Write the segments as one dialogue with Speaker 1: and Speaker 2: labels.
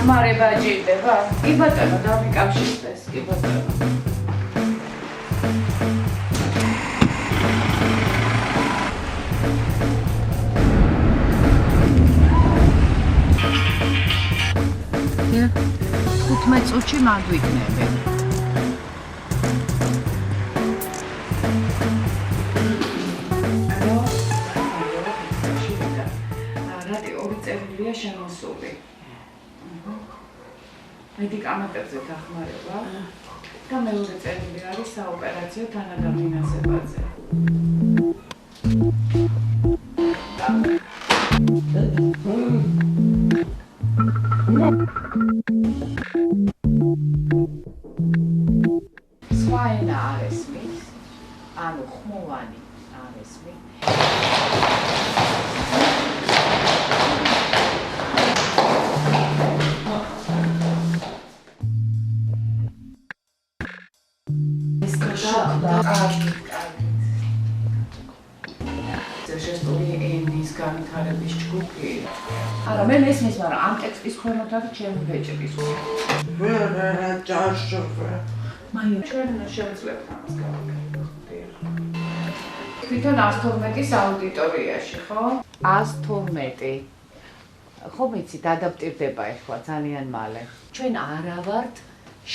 Speaker 1: დახმარება ჭირდება? კი ბატონო, დავიკავშირდეს, კი ბატონო.
Speaker 2: ხუთმეტ წუთში მაგვიგნები.
Speaker 1: რატი ორი წერილია შემოსული. მედიკამენტებზე დახმარება და მეორე წერილი არის საოპერაციო თანადამინასებაზე. სხვა ენა არ ესმის, ანუ ხმოვანი არ ესმის. ჟესტური ენის განვითარების ჯგუფი. არა, მე მესმის, მაგრამ ამ ტექსტის ქვემოთ არის ჩემი ბეჭდის.
Speaker 3: ვერა ჭაშობა.
Speaker 1: მაინც ჩვენ შევძლებთ ამას გავაკეთოთ. თვითონ 112-ის აუდიტორიაში, ხო? 112. ხომ იცით, ადაპტირდება ახლა ძალიან მალე. ჩვენ არა ვართ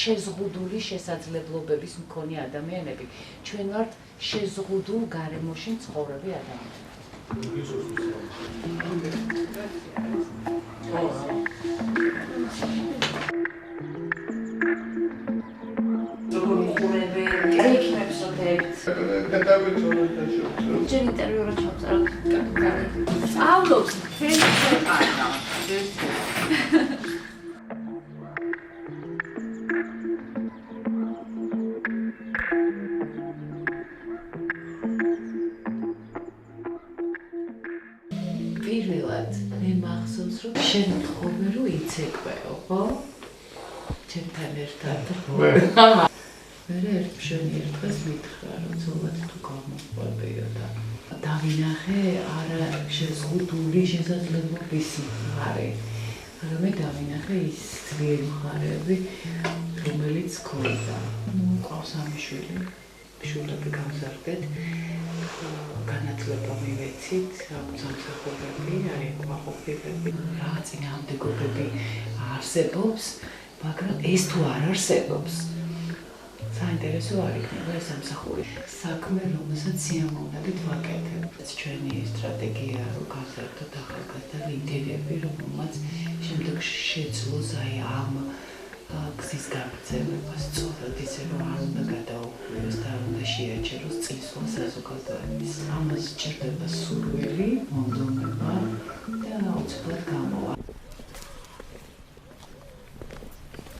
Speaker 1: შეზღუდული შესაძლებლობების მქონე ადამიანები. ჩვენ ვართ შეზღუდულ გარემოში მცხოვრები ადამიანები. ექიმებს ვდებთ. ჯერ ინტერვიუ რა ჩავწეროთ. სწავლობს ფერმ ქვეყანა. პირველად მე მახსოვს რომ შენ თხოვე რომ იცეკვეო, ხო? ჩემთან ერთად. მე შენ ერთხელ მითხრა რომ ზოგადად თუ გამოყვებიო და დავინახე არა შეზღუდული შესაძლებლობის მხარე. მაგრამ მე დავინახე ის ძლიერი მხარეები, რომელიც ქონდა. მყავს სამი შვილი. შვილები გამზარდეთ. განათლება მივეცით, სამსახურები, აკვალყოფილები, რა წინააღმდეგობები არსებობს, მაგრამ ეს თუ არ არსებობს, საინტერესო არ იქნება ეს სამსახური. საქმე, რომელსაც სიამოვნებით ვაკეთებ. ჩვენი სტრატეგია რომ გავზარდოთ ახალგაზრდა ლიდერები, რომელმაც შემდგომში შეძლოს აი ამ გზის გაგრძელებას სწორად ისე რომ არ უნდა გადაუხვიოს და არ უნდა შეაჩეროს წინსვლა საზოგადოების. ამას სჭირდება სურვილი, მონდომება და აუცილებლად გამოვა.